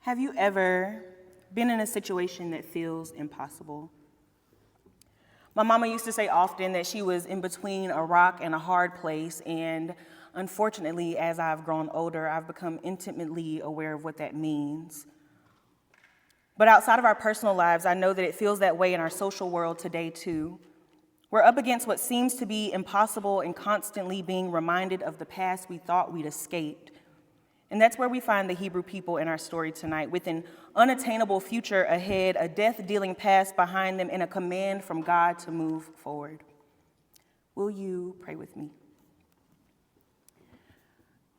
Have you ever been in a situation that feels impossible? My mama used to say often that she was in between a rock and a hard place, and unfortunately, as I've grown older, I've become intimately aware of what that means. But outside of our personal lives, I know that it feels that way in our social world today too. We're up against what seems to be impossible and constantly being reminded of the past we thought we'd escaped. And that's where we find the Hebrew people in our story tonight, with an unattainable future ahead, a death-dealing past behind them, and a command from God to move forward. Will you pray with me?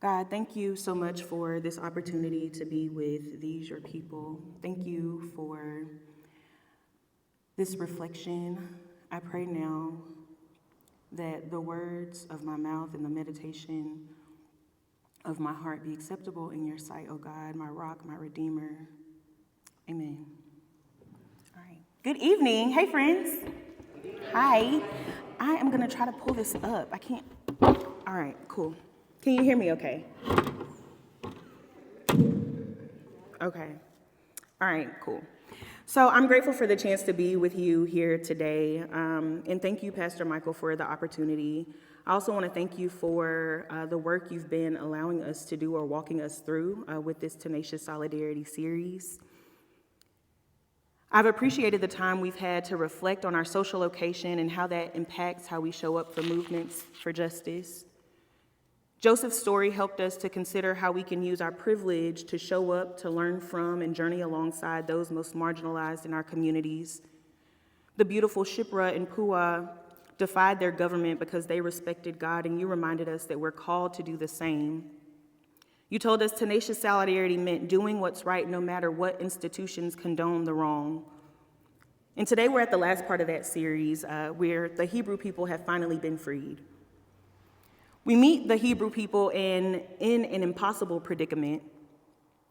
God, thank you so much for this opportunity to be with these, your people. Thank you for this reflection. I pray now that the words of my mouth and the meditation of my heart be acceptable in your sight, O God, my rock, my redeemer. Amen. All right. Good evening. Hey, friends. Hi. I am going to try to pull this up. I can't. All right, cool. Can you hear me okay? Okay. All right, cool. So I'm grateful for the chance to be with you here today, and thank you, Pastor Michael, for the opportunity. I also want to thank you for the work you've been allowing us to do or walking us through with this Tenacious Solidarity series. I've appreciated the time we've had to reflect on our social location and how that impacts how we show up for movements for justice. Joseph's story helped us to consider how we can use our privilege to show up, to learn from, and journey alongside those most marginalized in our communities. The beautiful Shipra and Puah defied their government because they respected God, and you reminded us that we're called to do the same. You told us tenacious solidarity meant doing what's right no matter what institutions condone the wrong. And today we're at the last part of that series where the Hebrew people have finally been freed. We meet the Hebrew people in an impossible predicament.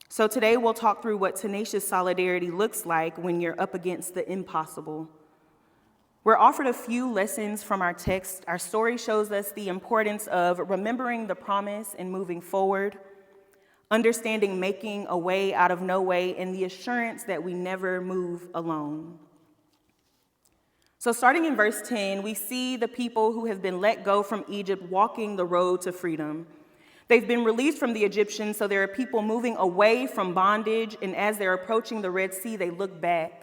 So today we'll talk through what tenacious solidarity looks like when you're up against the impossible. We're offered a few lessons from our text. Our story shows us the importance of remembering the promise and moving forward, understanding making a way out of no way, and the assurance that we never move alone. So starting in verse 10, we see the people who have been let go from Egypt walking the road to freedom. They've been released from the Egyptians, so there are people moving away from bondage, and as they're approaching the Red Sea, they look back.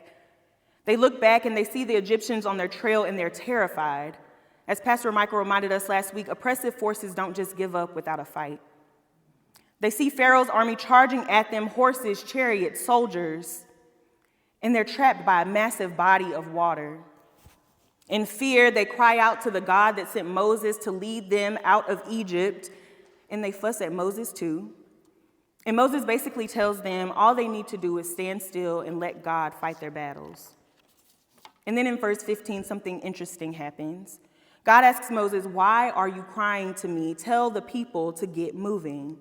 They look back and they see the Egyptians on their trail, and they're terrified. As Pastor Michael reminded us last week, oppressive forces don't just give up without a fight. They see Pharaoh's army charging at them, horses, chariots, soldiers, and they're trapped by a massive body of water. In fear, they cry out to the God that sent Moses to lead them out of Egypt, and they fuss at Moses too. And Moses basically tells them all they need to do is stand still and let God fight their battles. And then in verse 15, something interesting happens. God asks Moses, "Why are you crying to me? Tell the people to get moving."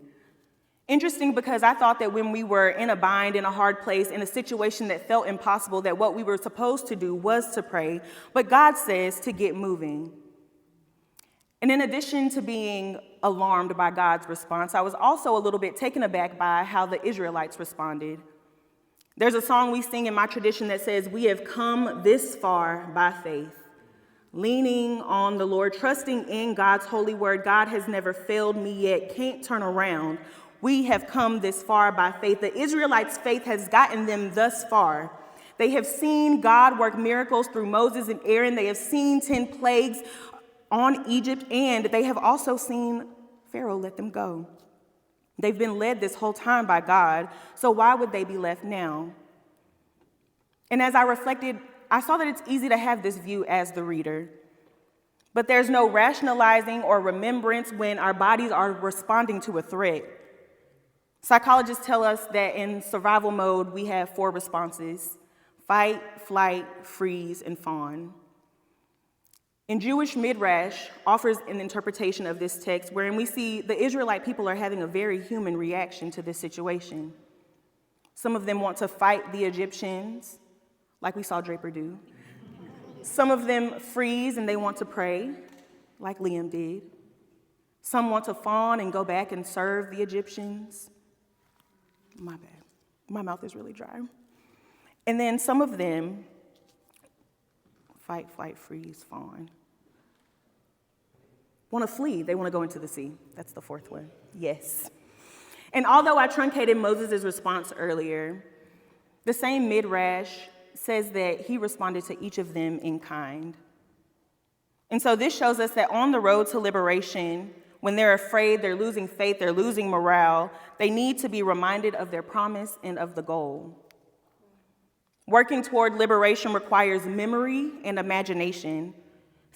Interesting, because I thought that when we were in a bind, in a hard place, in a situation that felt impossible, that what we were supposed to do was to pray, but God says to get moving. And in addition to being alarmed by God's response, I was also a little bit taken aback by how the Israelites responded. There's a song we sing in my tradition that says, "We have come this far by faith, leaning on the Lord, trusting in God's holy word. God has never failed me yet, can't turn around. We have come this far by faith." The Israelites' faith has gotten them thus far. They have seen God work miracles through Moses and Aaron. They have seen 10 plagues on Egypt, and they have also seen Pharaoh let them go. They've been led this whole time by God, so why would they be left now? And as I reflected, I saw that it's easy to have this view as the reader. But there's no rationalizing or remembrance when our bodies are responding to a threat. Psychologists tell us that in survival mode, we have 4 responses: fight, flight, freeze, and fawn. And Jewish Midrash offers an interpretation of this text wherein we see the Israelite people are having a very human reaction to this situation. Some of them want to fight the Egyptians, like we saw Draper do. Some of them freeze and they want to pray, like Liam did. Some want to fawn and go back and serve the Egyptians. My bad. My mouth is really dry. And then some of them, fight, flight, freeze, fawn, want to flee. They want to go into the sea. That's the fourth one. Yes. And although I truncated Moses' response earlier, the same Midrash says that he responded to each of them in kind. And so this shows us that on the road to liberation, when they're afraid, they're losing faith, they're losing morale, they need to be reminded of their promise and of the goal. Working toward liberation requires memory and imagination.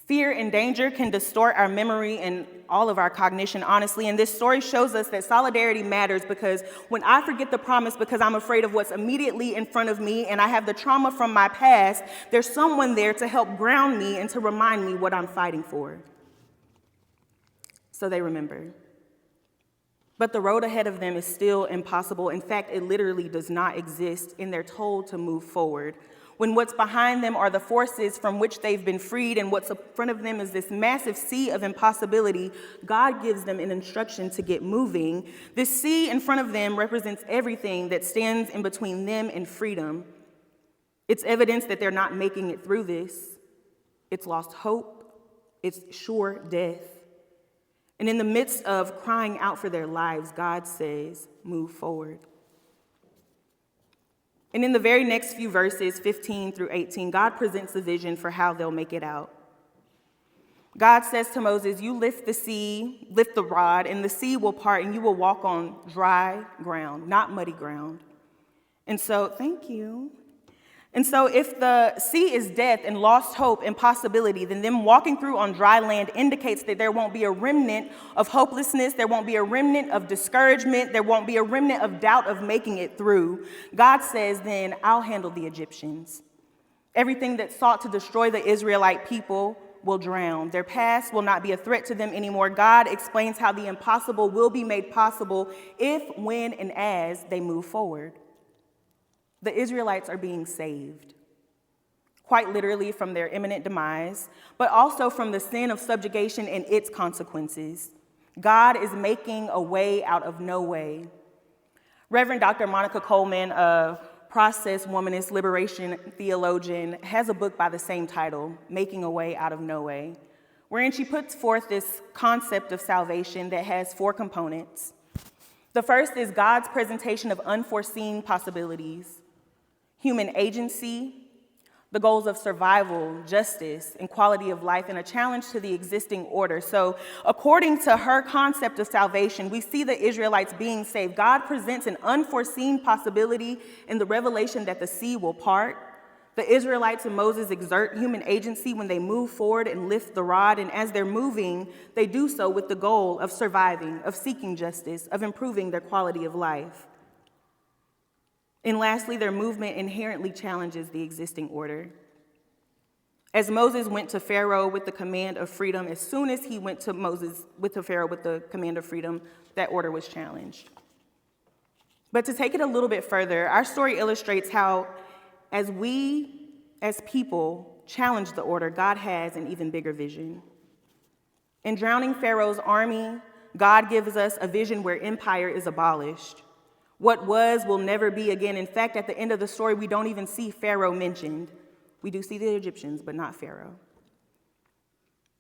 Fear and danger can distort our memory and all of our cognition, honestly, and this story shows us that solidarity matters because when I forget the promise because I'm afraid of what's immediately in front of me and I have the trauma from my past, there's someone there to help ground me and to remind me what I'm fighting for. So they remember. But the road ahead of them is still impossible. In fact, it literally does not exist, and they're told to move forward. When what's behind them are the forces from which they've been freed, and what's in front of them is this massive sea of impossibility, God gives them an instruction to get moving. This sea in front of them represents everything that stands in between them and freedom. It's evidence that they're not making it through this. It's lost hope. It's sure death. And in the midst of crying out for their lives, God says, move forward. And in the very next few verses, 15 through 18, God presents the vision for how they'll make it out. God says to Moses, you lift the rod, and the sea will part, and you will walk on dry ground, not muddy ground. And so, thank you. And so if the sea is death and lost hope and possibility, then them walking through on dry land indicates that there won't be a remnant of hopelessness, there won't be a remnant of discouragement, there won't be a remnant of doubt of making it through. God says, then I'll handle the Egyptians. Everything that sought to destroy the Israelite people will drown. Their past will not be a threat to them anymore. God explains how the impossible will be made possible if, when, and as they move forward. The Israelites are being saved, quite literally from their imminent demise, but also from the sin of subjugation and its consequences. God is making a way out of no way. Reverend Dr. Monica Coleman, a process womanist liberation theologian, has a book by the same title, Making a Way Out of No Way, wherein she puts forth this concept of salvation that has 4 components. The first is God's presentation of unforeseen possibilities, human agency, the goals of survival, justice, and quality of life, and a challenge to the existing order. So according to her concept of salvation, we see the Israelites being saved. God presents an unforeseen possibility in the revelation that the sea will part. The Israelites and Moses exert human agency when they move forward and lift the rod, and as they're moving, they do so with the goal of surviving, of seeking justice, of improving their quality of life. And lastly, their movement inherently challenges the existing order. As Moses went to Pharaoh with the command of freedom, as soon as he went to Pharaoh with the command of freedom, that order was challenged. But to take it a little bit further, our story illustrates how, as we, as people, challenge the order, God has an even bigger vision. In drowning Pharaoh's army, God gives us a vision where empire is abolished. What was will never be again. In fact, at the end of the story, we don't even see Pharaoh mentioned. We do see the Egyptians, but not Pharaoh.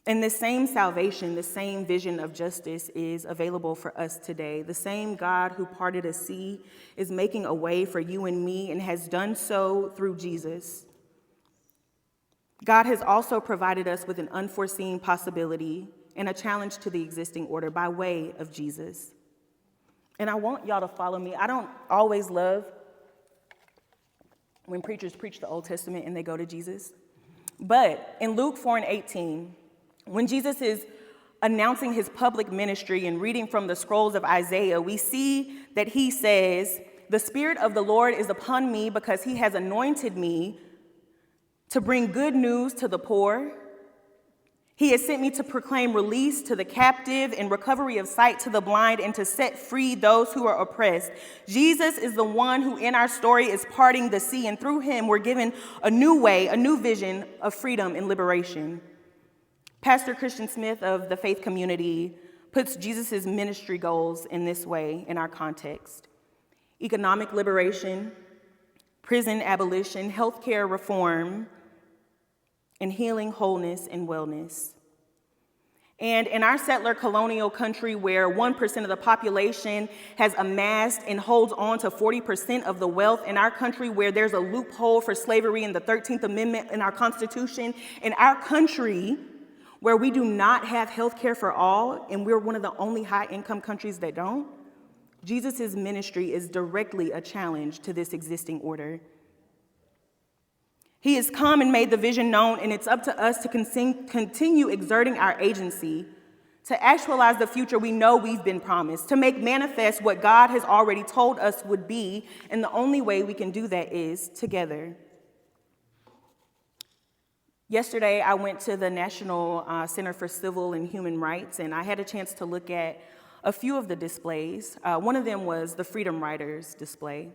And this same salvation, the same vision of justice is available for us today. The same God who parted a sea is making a way for you and me and has done so through Jesus. God has also provided us with an unforeseen possibility and a challenge to the existing order by way of Jesus. And I want y'all to follow me. I don't always love when preachers preach the Old Testament and they go to Jesus. But in Luke 4:18, when Jesus is announcing his public ministry and reading from the scrolls of Isaiah, we see that he says, "The Spirit of the Lord is upon me because he has anointed me to bring good news to the poor. He has sent me to proclaim release to the captive and recovery of sight to the blind and to set free those who are oppressed." Jesus is the one who in our story is parting the sea, and through him we're given a new way, a new vision of freedom and liberation. Pastor Christian Smith of the Faith Community puts Jesus' ministry goals in this way in our context. economic liberation, prison abolition, healthcare reform, and healing, wholeness, and wellness. And in our settler colonial country where 1% of the population has amassed and holds on to 40% of the wealth, in our country where there's a loophole for slavery in the 13th Amendment in our Constitution, in our country where we do not have health care for all, and we're one of the only high-income countries that don't, Jesus' ministry is directly a challenge to this existing order. He has come and made the vision known, and it's up to us to continue exerting our agency to actualize the future we know we've been promised, to make manifest what God has already told us would be, and the only way we can do that is together. Yesterday, I went to the National Center for Civil and Human Rights, and I had a chance to look at a few of the displays. One of them was the Freedom Riders display,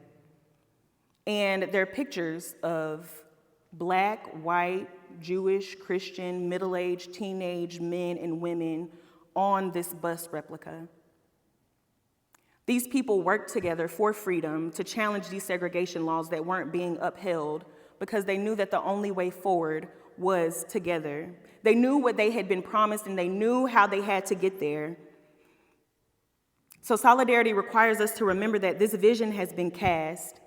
and they're pictures of Black, white, Jewish, Christian, middle-aged, teenage men and women on this bus replica. These people worked together for freedom to challenge desegregation laws that weren't being upheld because they knew that the only way forward was together. They knew what they had been promised and they knew how they had to get there. So solidarity requires us to remember that this vision has been cast.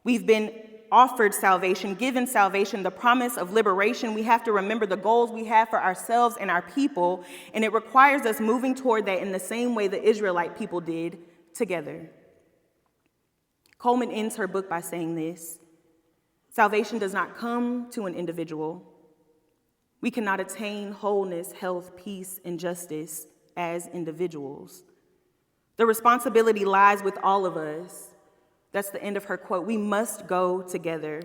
We've been offered salvation, given salvation, the promise of liberation. We have to remember the goals we have for ourselves and our people, and it requires us moving toward that in the same way the Israelite people did together. Coleman ends her book by saying this: salvation does not come to an individual. We cannot attain wholeness, health, peace, and justice as individuals. The responsibility lies with all of us. That's the end of her quote. We must go together.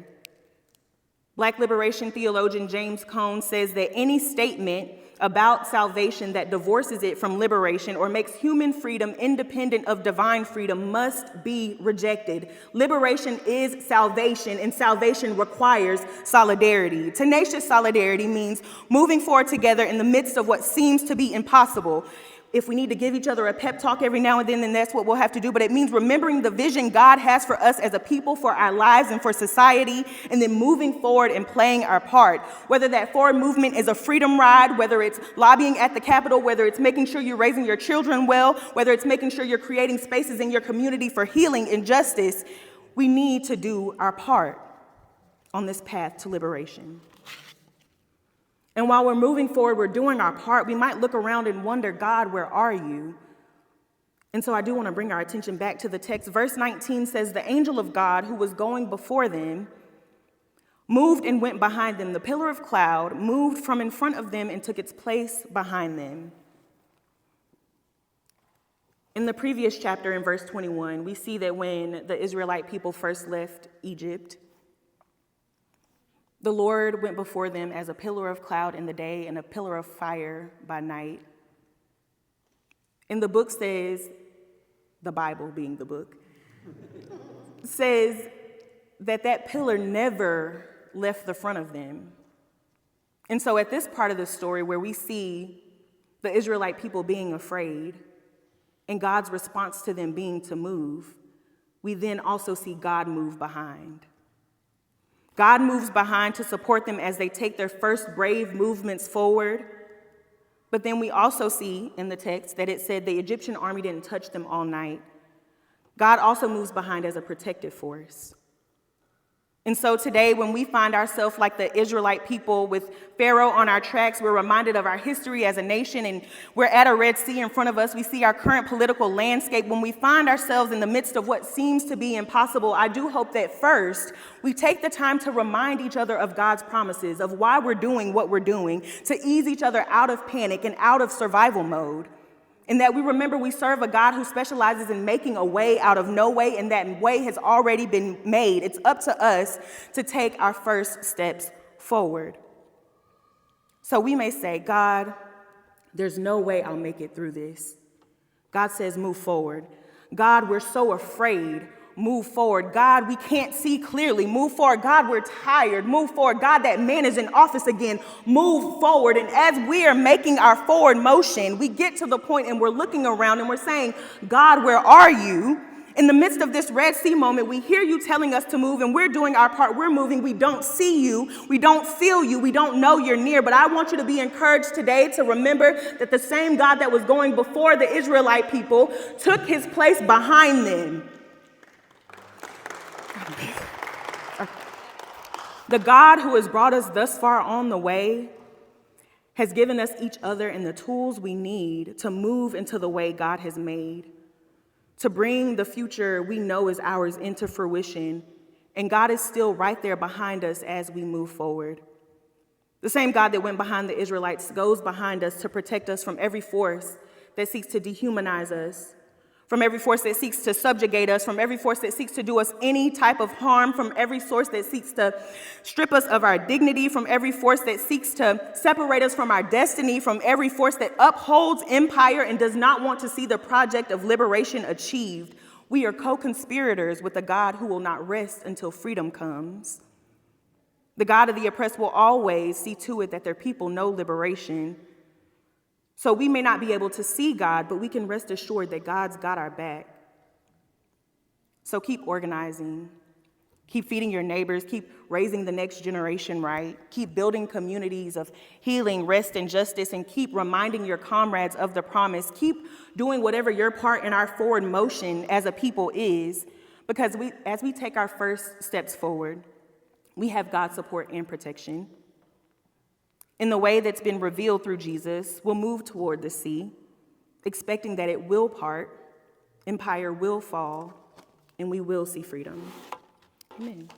Black liberation theologian James Cone says that any statement about salvation that divorces it from liberation or makes human freedom independent of divine freedom must be rejected. Liberation is salvation, and salvation requires solidarity. Tenacious solidarity means moving forward together in the midst of what seems to be impossible. If we need to give each other a pep talk every now and then that's what we'll have to do. But it means remembering the vision God has for us as a people, for our lives and for society, and then moving forward and playing our part. Whether that forward movement is a freedom ride, whether it's lobbying at the Capitol, whether it's making sure you're raising your children well, whether it's making sure you're creating spaces in your community for healing and justice, we need to do our part on this path to liberation. And while we're moving forward, we're doing our part, we might look around and wonder, God, where are you? And so I do want to bring our attention back to the text. Verse 19 says, the angel of God who was going before them moved and went behind them. The pillar of cloud moved from in front of them and took its place behind them. In the previous chapter, in verse 21, we see that when the Israelite people first left Egypt, the Lord went before them as a pillar of cloud in the day and a pillar of fire by night. And the book says, the Bible being the book, says that pillar never left the front of them. And so at this part of the story where we see the Israelite people being afraid and God's response to them being to move, we then also see God move behind. God moves behind to support them as they take their first brave movements forward. But then we also see in the text that it said the Egyptian army didn't touch them all night. God also moves behind as a protective force. And so today, when we find ourselves like the Israelite people with Pharaoh on our tracks, we're reminded of our history as a nation, and we're at a Red Sea in front of us. We see our current political landscape. When we find ourselves in the midst of what seems to be impossible, I do hope that first we take the time to remind each other of God's promises, of why we're doing what we're doing, to ease each other out of panic and out of survival mode. And that we remember we serve a God who specializes in making a way out of no way, and that way has already been made. It's up to us to take our first steps forward. So we may say, God, there's no way I'll make it through this. God says, move forward. God, we're so afraid. Move forward. God, we can't see clearly. Move forward. God, we're tired. Move forward. God, that man is in office again. Move forward. And as we are making our forward motion, we get to the point and we're looking around and we're saying, God, where are you? In the midst of this Red Sea moment, we hear you telling us to move, and we're doing our part. We're moving. We don't see you. We don't feel you. We don't know you're near. But I want you to be encouraged today to remember that the same God that was going before the Israelite people took his place behind them. The God who has brought us thus far on the way has given us each other and the tools we need to move into the way God has made, to bring the future we know is ours into fruition. And God is still right there behind us as we move forward. The same God that went behind the Israelites goes behind us to protect us from every force that seeks to dehumanize us, from every force that seeks to subjugate us, from every force that seeks to do us any type of harm, from every source that seeks to strip us of our dignity, from every force that seeks to separate us from our destiny, from every force that upholds empire and does not want to see the project of liberation achieved. We are co-conspirators with a God who will not rest until freedom comes. The God of the oppressed will always see to it that their people know liberation. So we may not be able to see God, but we can rest assured that God's got our back. So keep organizing, keep feeding your neighbors, keep raising the next generation right, keep building communities of healing, rest, and justice, and keep reminding your comrades of the promise. Keep doing whatever your part in our forward motion as a people is, because as we take our first steps forward, we have God's support and protection. In the way that's been revealed through Jesus, we'll move toward the sea, expecting that it will part, empire will fall, and we will see freedom. Amen.